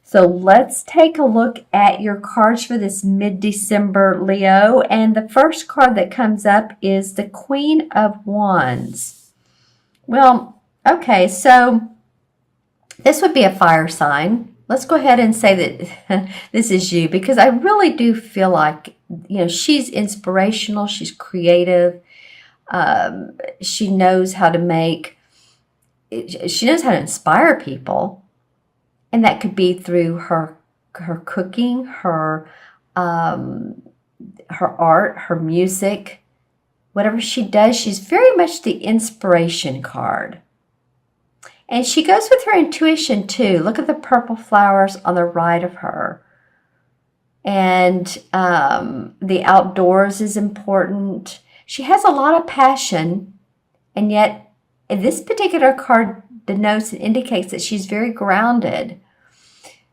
So let's take a look at your cards for this mid-December, Leo. And the first card that comes up is the Queen of Wands. Well, okay, so this would be a fire sign. Let's go ahead and say that this is you, because I really do feel like, she's inspirational, she's creative, she knows how to inspire people. And that could be through her cooking, her art, her music, whatever she does. She's very much the inspiration card. And she goes with her intuition too. Look at the purple flowers on the right of her. And the outdoors is important. She has a lot of passion, and yet this particular card denotes and indicates that she's very grounded.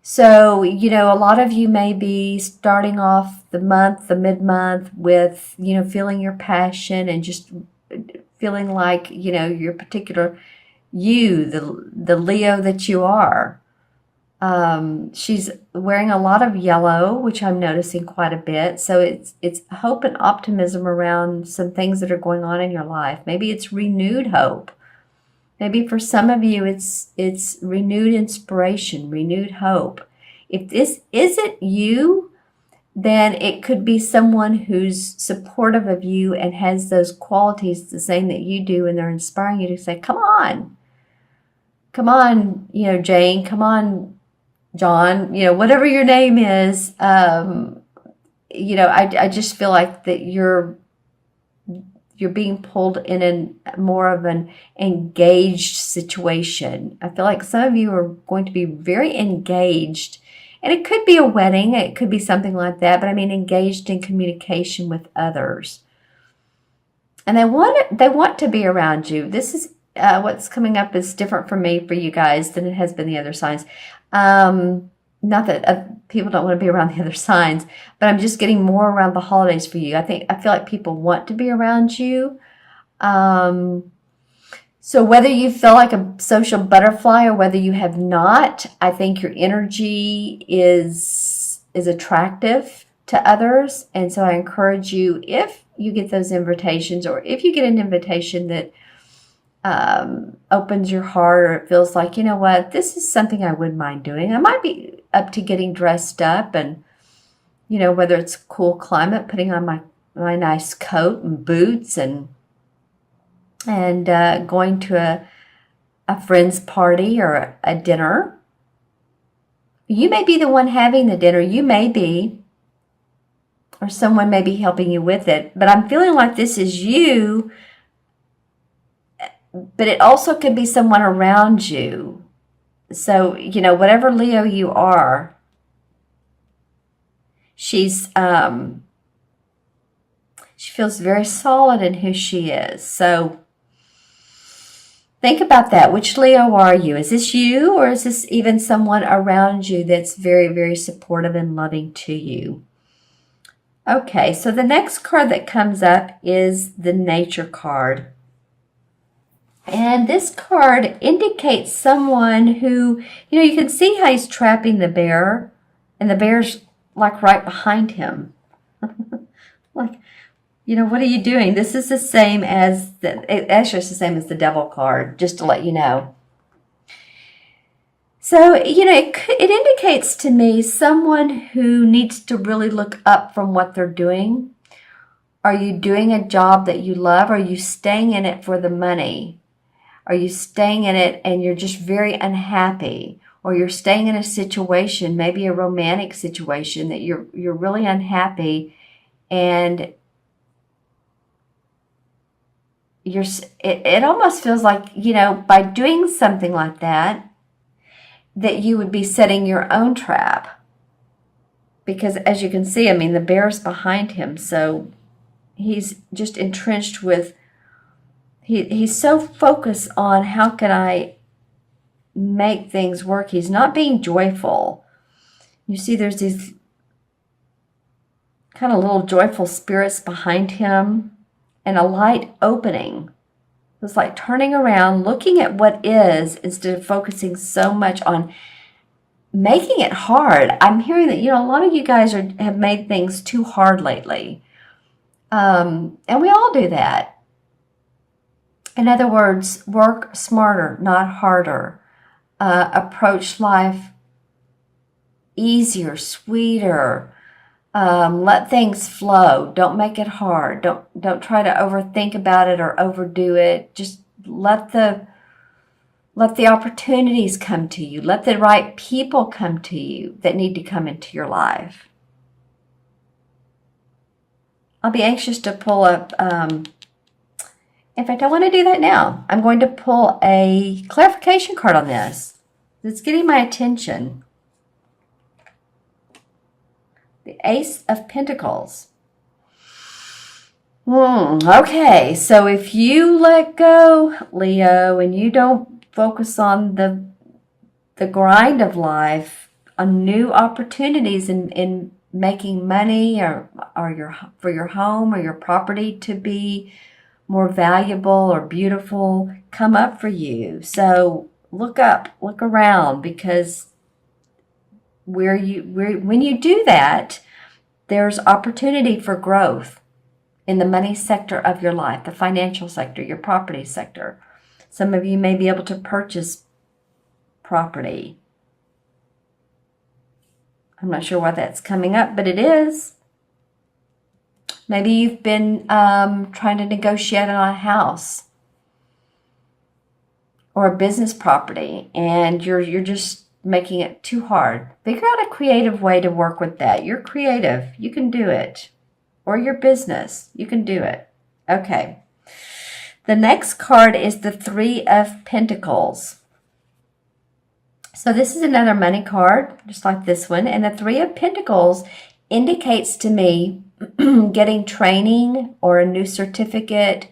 So, a lot of you may be starting off the mid-month with, feeling your passion and just feeling like, your particular the Leo that you are. She's wearing a lot of yellow, which I'm noticing quite a bit. So it's hope and optimism around some things that are going on in your life. Maybe it's renewed hope. Maybe for some of you, it's renewed inspiration, renewed hope. If this isn't you, then it could be someone who's supportive of you and has those qualities the same that you do, and they're inspiring you to say, come on, Jane, come on, John, whatever your name is. I just feel like that you're being pulled in more of an engaged situation. I feel like some of you are going to be very engaged, and it could be a wedding, it could be something like that, but I mean engaged in communication with others. And they want to be around you. This is what's coming up is different for me, for you guys, than it has been the other signs. Not that people don't want to be around the other signs, but I'm just getting more around the holidays for you. I feel like people want to be around you. So whether you feel like a social butterfly or whether you have not, I think your energy is attractive to others. And so I encourage you, if you get those invitations, or if you get an invitation that opens your heart, or it feels like, this is something I wouldn't mind doing. I might be up to getting dressed up, and, whether it's a cool climate, putting on my nice coat and boots and going to a friend's party or a dinner. You may be the one having the dinner. You may be, or someone may be helping you with it. But I'm feeling like this is you, but it also could be someone around you. So, whatever Leo you are, she feels very solid in who she is. So think about that. Which Leo are you? Is this you, or is this even someone around you that's very, very supportive and loving to you? Okay, so the next card that comes up is the Nature card. And this card indicates someone who, you can see how he's trapping the bear, and the bear's like right behind him. Like, what are you doing? This is the same as actually it's the same as the Devil card, just to let you know. So, it indicates to me someone who needs to really look up from what they're doing. Are you doing a job that you love? Are you staying in it for the money? Are you staying in it and you're just very unhappy? Or you're staying in a situation, maybe a romantic situation, that you're really unhappy, and it almost feels like, by doing something like that you would be setting your own trap. Because as you can see, the bear's behind him, so he's just entrenched with, he's so focused on how can I make things work. He's not being joyful. You see there's these kind of little joyful spirits behind him, and a light opening. It's like turning around, looking at what is, instead of focusing so much on making it hard. I'm hearing that, a lot of you guys have made things too hard lately. And we all do that. In other words, work smarter, not harder. Approach life easier, sweeter. Let things flow. Don't make it hard. Don't try to overthink about it or overdo it. Just let the opportunities come to you. Let the right people come to you that need to come into your life. I'll be anxious to pull up, in fact, I want to do that now. I'm going to pull a clarification card on this. It's getting my attention. The Ace of Pentacles. Okay, so if you let go, Leo, and you don't focus on the grind of life, on new opportunities in making money or for your home or your property to be more valuable or beautiful, come up for you. So look up, look around, because when you do that, there's opportunity for growth in the money sector of your life, the financial sector, your property sector. Some of you may be able to purchase property. I'm not sure why that's coming up, but it is. Maybe you've been trying to negotiate on a house or a business property, and you're just making it too hard. Figure out a creative way to work with that. You're creative. You can do it. Or your business. You can do it. Okay. The next card is the Three of Pentacles. So this is another money card, just like this one. And the Three of Pentacles indicates to me getting training or a new certificate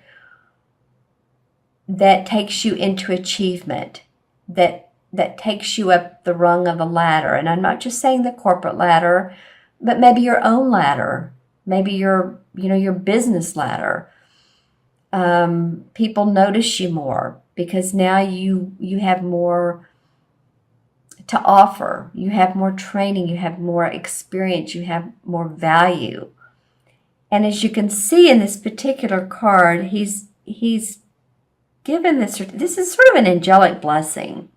that takes you into achievement, that takes you up the rung of the ladder. And I'm not just saying the corporate ladder, but maybe your own ladder, maybe your business ladder. People notice you more because now you have more to offer. You have more training, you have more experience, you have more value. And as you can see in this particular card, he's given this is sort of an angelic blessing.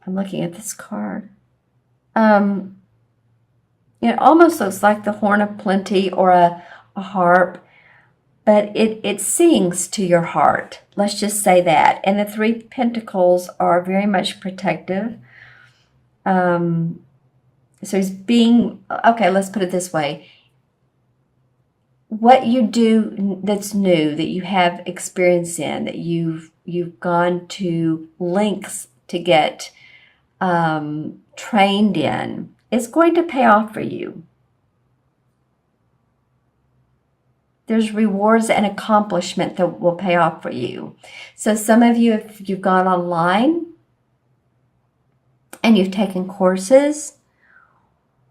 I'm looking at this card. It almost looks like the horn of plenty or a harp, but it sings to your heart. Let's just say that. And the Three Pentacles are very much protective. So he's being, okay, let's put it this way. What you do that's new, that you have experience in, that you've gone to lengths to get trained in, is going to pay off for you. There's rewards and accomplishment that will pay off for you. So some of you, if you've gone online and you've taken courses,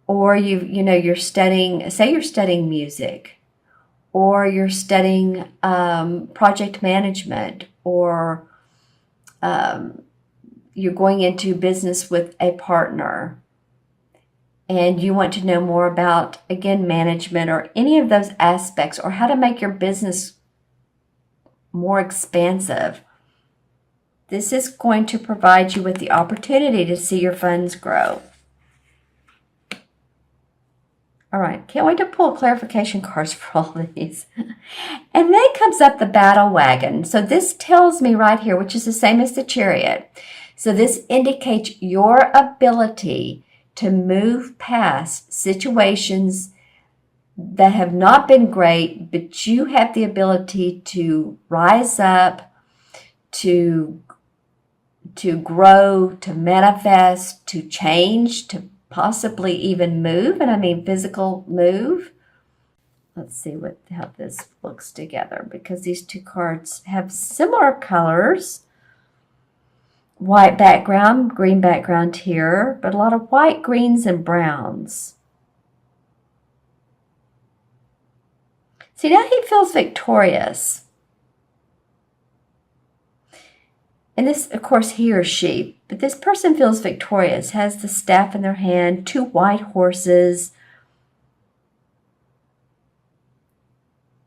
or you're studying, say you're studying music, or you're studying project management, or you're going into business with a partner, and you want to know more about, again, management or any of those aspects, or how to make your business more expansive, this is going to provide you with the opportunity to see your funds grow. All right, can't wait to pull clarification cards for all of these. And then comes up the battle wagon. So this tells me right here, which is the same as the Chariot. So this indicates your ability to move past situations that have not been great, but you have the ability to rise up, to grow, to manifest, to change, to possibly even move, and I mean physical move. Let's see how this looks together, because these two cards have similar colors. White background, green background here, but a lot of white, greens, and browns. See, now he feels victorious. And this, of course, he or she, but this person feels victorious, has the staff in their hand, 2 white horses.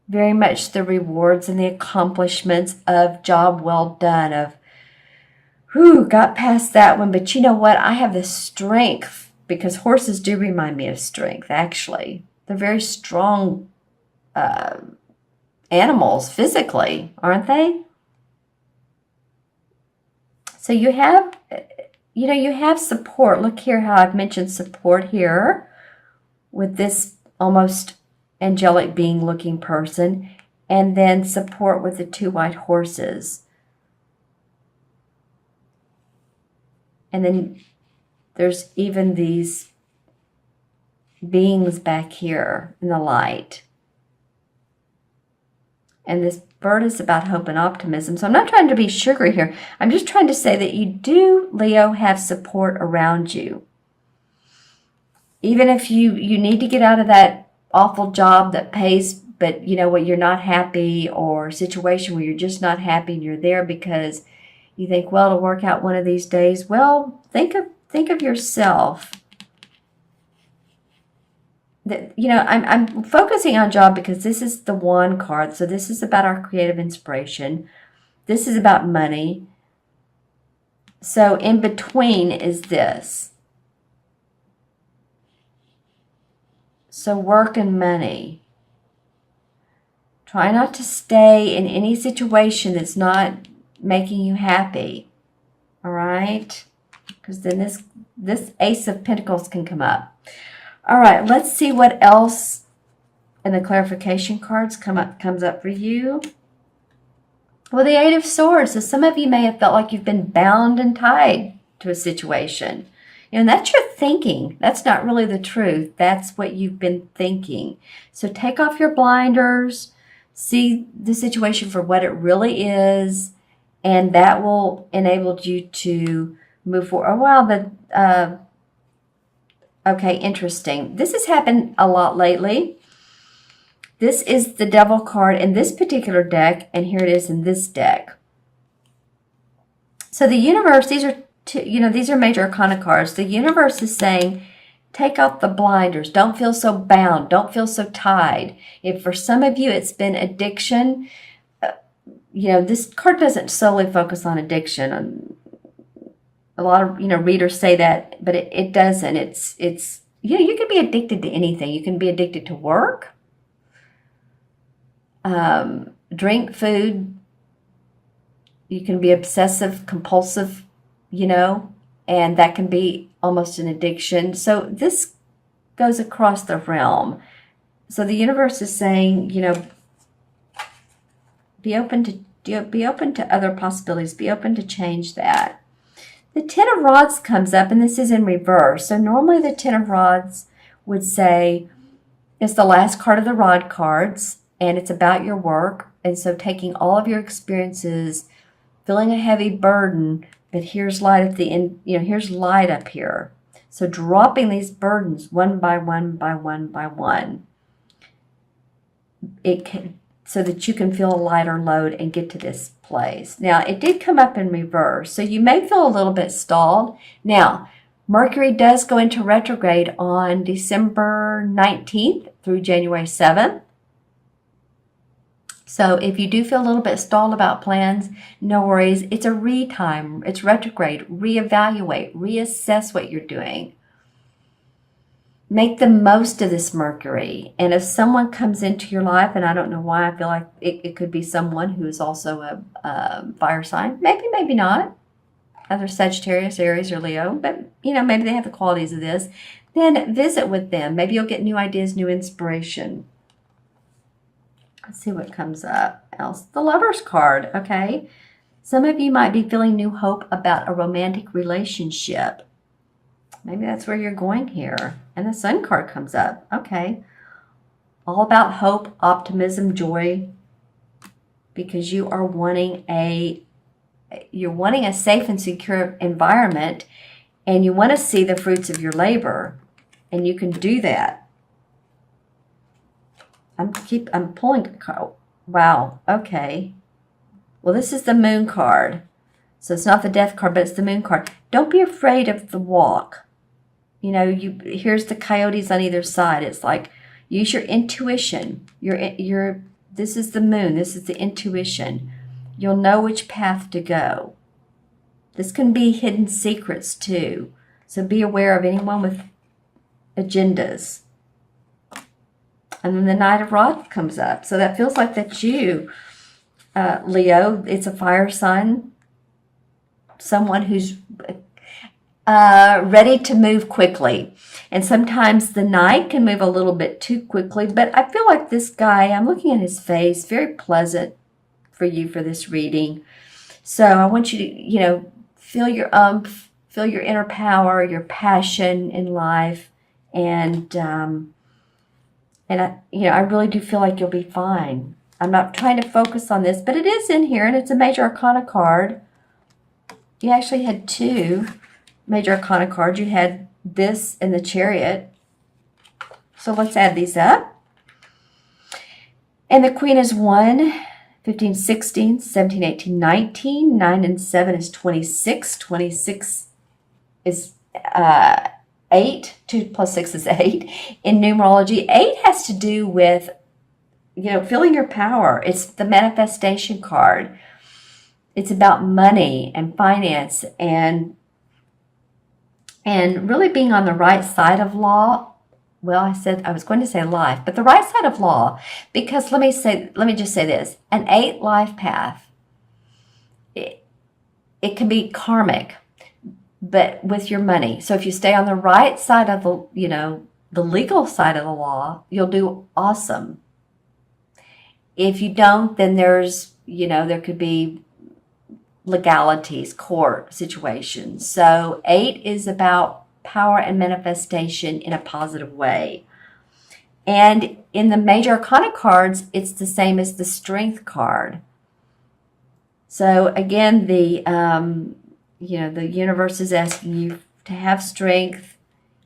Very much the rewards and the accomplishments of job well done, of, whew, got past that one. But you know what? I have the strength, because horses do remind me of strength, actually. They're very strong animals physically, aren't they? So you have, you have support. Look here how I've mentioned support here with this almost angelic being looking person, and then support with the 2 white horses. And then there's even these beings back here in the light. And this bird is about hope and optimism. So I'm not trying to be sugary here. I'm just trying to say that you do, Leo, have support around you. Even if you need to get out of that awful job that pays, but you know what, you're not happy, or situation where you're just not happy and you're there because you think, well, it'll work out one of these days. Well, think of yourself. I'm focusing on job because this is the wand card. So this is about our creative inspiration. This is about money. So in between is this. So work and money. Try not to stay in any situation that's not making you happy. All right? Because then this Ace of Pentacles can come up. All right, let's see what else in the clarification cards comes up for you. Well, the 8 of Swords. So some of you may have felt like you've been bound and tied to a situation. And that's your thinking. That's not really the truth. That's what you've been thinking. So take off your blinders, see the situation for what it really is, and that will enable you to move forward. Oh, wow, okay, interesting. This has happened a lot lately. This is the Devil card in this particular deck, and here it is in this deck. So the universe, these are major arcana cards. The universe is saying, take off the blinders. Don't feel so bound. Don't feel so tied. If for some of you it's been addiction, this card doesn't solely focus on addiction. A lot of readers say that, but it doesn't. It's you can be addicted to anything. You can be addicted to work, drink, food. You can be obsessive, compulsive, and that can be almost an addiction. So this goes across the realm. So the universe is saying, be open to other possibilities. Be open to change that. The 10 of Rods comes up, and this is in reverse. So normally the 10 of Rods would say it's the last card of the Rod cards, and it's about your work. And so taking all of your experiences, feeling a heavy burden, but here's light at the end, here's light up here. So dropping these burdens one by one by one by one. So that you can feel a lighter load and get to this place. Now, it did come up in reverse, so you may feel a little bit stalled. Now, Mercury does go into retrograde on December 19th through January 7th. So if you do feel a little bit stalled about plans, no worries. It's a re-time. It's retrograde. Reevaluate. Reassess what you're doing. Make the most of this Mercury. And if someone comes into your life, and I don't know why, I feel like it could be someone who is also a fire sign. Maybe not. Either Sagittarius, Aries, or Leo. But, maybe they have the qualities of this. Then visit with them. Maybe you'll get new ideas, new inspiration. Let's see what comes up else. The Lover's card, okay? Some of you might be feeling new hope about a romantic relationship. Maybe that's where you're going here. And the Sun card comes up. Okay. All about hope, optimism, joy. Because you are wanting a safe and secure environment, and you want to see the fruits of your labor. And you can do that. I'm pulling. Wow. Okay. Well, this is the Moon card. So it's not the death card, but it's the moon card. Don't be afraid of the walk. You know, here's the coyotes on either side. It's like, use your intuition. This is the moon. This is the intuition. You'll know which path to go. This can be hidden secrets too. So be aware of anyone with agendas. And then the Knight of Rods comes up. So that feels like that's you, Leo. It's a fire sign. Someone who's ready to move quickly. And sometimes the Knight can move a little bit too quickly. But I feel like this guy, I'm looking at his face, very pleasant for you for this reading. So I want you to, you know, feel your umph, feel your inner power, your passion in life. And I really do feel like you'll be fine. I'm not trying to focus on this, but it is in here, and it's a Major Arcana card. You actually had two Major Arcana cards. You had this and the Chariot. So let's add these up. And the Queen is 1, 15, 16, 17, 18, 19. 9 and 7 is 26. 26 is 8. 2 plus 6 is 8. In numerology, 8 has to do with, you know, feeling your power. It's the manifestation card. It's about money and finance and really being on the right side of law. Well, I was going to say life, but the right side of law, because let me just say this. An 8 life path, it can be karmic, but with your money. So if you stay on the right side of the, you know, the legal side of the law, you'll do awesome. If you don't, then there's, you know, there could be legalities, court situations. So 8 is about power and manifestation in a positive way. And in the Major Arcana cards, it's the same as the Strength card. So again, the the universe is asking you to have strength.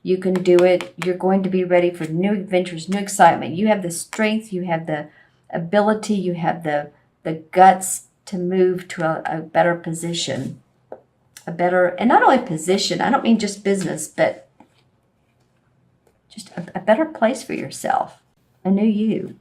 You can do it. You're going to be ready for new adventures, new excitement. You have the strength. You have the ability. You have the guts to move to a better position, and not only position, I don't mean just business, but just a better place for yourself, a new you.